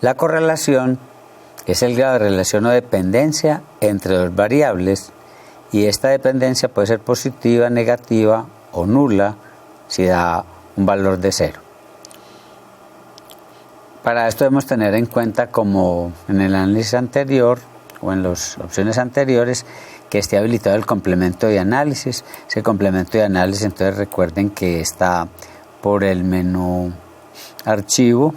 La correlación es el grado de relación o dependencia entre dos variables, y esta dependencia puede ser positiva, negativa o nula si da un valor de 0. Para esto debemos tener en cuenta, como en el análisis anterior o en las opciones anteriores, que esté habilitado el complemento de análisis. Ese complemento de análisis, entonces recuerden que está por el menú Archivo,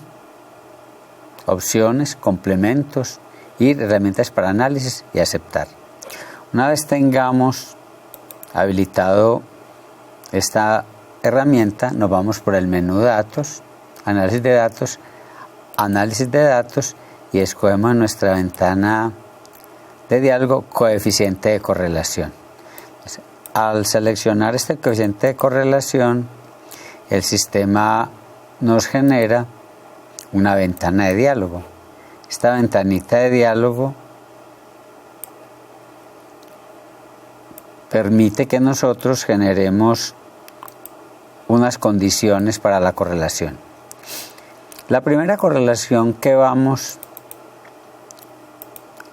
Opciones, Complementos y Herramientas para análisis y Aceptar. Una vez tengamos habilitado esta herramienta, nos vamos por el menú Datos, Análisis de Datos y escogemos en nuestra ventana de diálogo Coeficiente de correlación. Al seleccionar este coeficiente de correlación, el sistema nos genera una ventana de diálogo. Esta ventanita de diálogo permite que nosotros generemos unas condiciones para la correlación. La primera correlación que vamos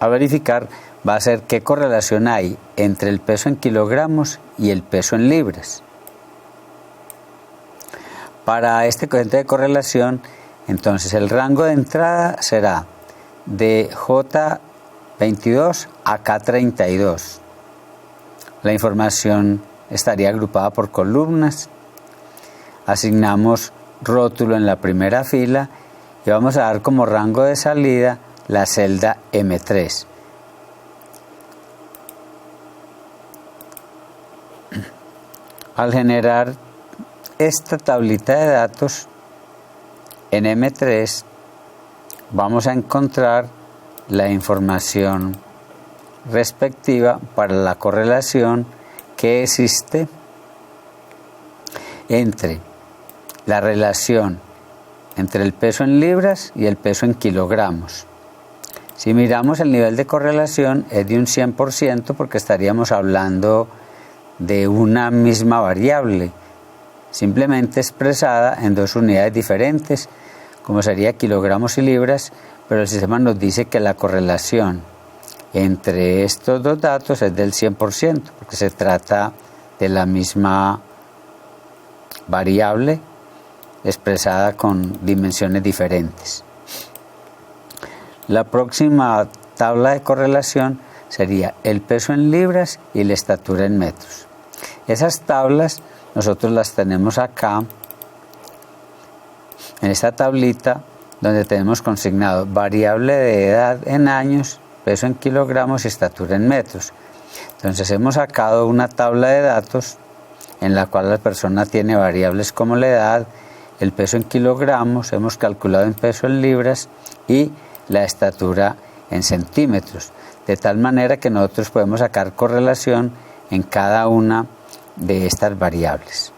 a verificar va a ser qué correlación hay entre el peso en kilogramos y el peso en libras. Para este coeficiente de correlación, entonces el rango de entrada será de J22 a K32. La información estaría agrupada por columnas. Asignamos rótulo en la primera fila y vamos a dar como rango de salida la celda M3. Al generar esta tablita de datos en M3, vamos a encontrar la información respectiva para la correlación que existe entre la relación entre el peso en libras y el peso en kilogramos. Si miramos, el nivel de correlación es de un 100%, porque estaríamos hablando de una misma variable, simplemente expresada en dos unidades diferentes, como sería kilogramos y libras, pero el sistema nos dice que la correlación entre estos dos datos es del 100%, porque se trata de la misma variable expresada con dimensiones diferentes. La próxima tabla de correlación sería el peso en libras y la estatura en metros. Esas tablas nosotros las tenemos acá, en esta tablita, donde tenemos consignado variable de edad en años, peso en kilogramos y estatura en metros. Entonces hemos sacado una tabla de datos en la cual la persona tiene variables como la edad, el peso en kilogramos, hemos calculado en peso en libras y la estatura en centímetros, de tal manera que nosotros podemos sacar correlación en cada una de estas variables.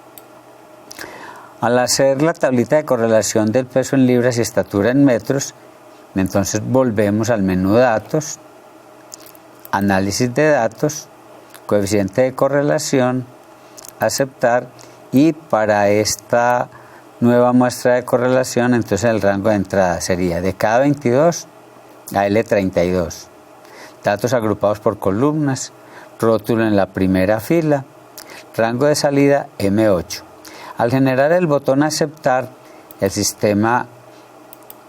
Al hacer la tablita de correlación del peso en libras y estatura en metros, entonces volvemos al menú Datos, Análisis de datos, Coeficiente de correlación, Aceptar, y para esta nueva muestra de correlación, entonces el rango de entrada sería de K22 a L32. Datos agrupados por columnas, rótulo en la primera fila, rango de salida M8. Al generar el botón Aceptar, el sistema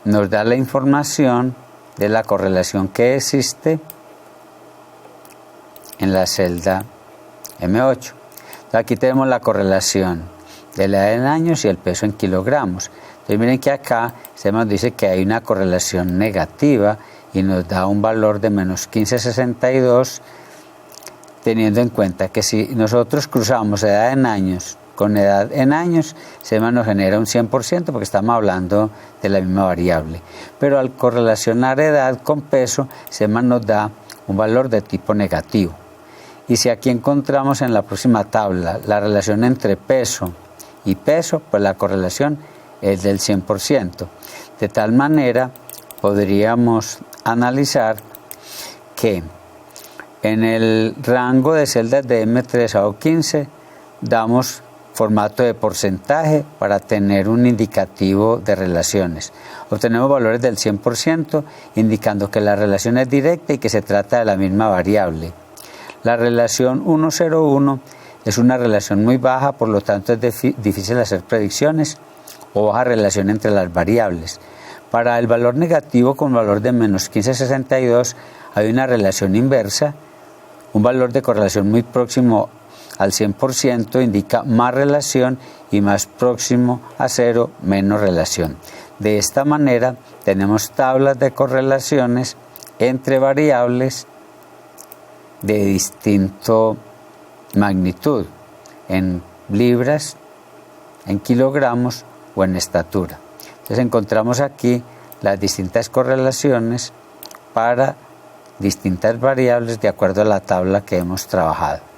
nos da la información de la correlación que existe en la celda M8. Entonces, aquí tenemos la correlación de la edad en años y el peso en kilogramos. Entonces miren que acá se nos dice que hay una correlación negativa y nos da un valor de menos 15,62, teniendo en cuenta que si nosotros cruzamos edad en años con edad en años, SEMA nos genera un 100%, porque estamos hablando de la misma variable. Pero al correlacionar edad con peso, SEMA nos da un valor de tipo negativo. Y si aquí encontramos en la próxima tabla la relación entre peso y peso, pues la correlación es del 100%. De tal manera, podríamos analizar que en el rango de celdas de M3 a O15 damos formato de porcentaje para tener un indicativo de relaciones. Obtenemos valores del 100%, indicando que la relación es directa y que se trata de la misma variable. La relación 1,01 es una relación muy baja, por lo tanto es difícil hacer predicciones o baja relación entre las variables. Para el valor negativo con valor de menos 15,62 hay una relación inversa. Un valor de correlación muy próximo al 100% indica más relación y más próximo a 0, menos relación. De esta manera tenemos tablas de correlaciones entre variables de distinto magnitud, en libras, en kilogramos o en estatura. Entonces encontramos aquí las distintas correlaciones para distintas variables de acuerdo a la tabla que hemos trabajado.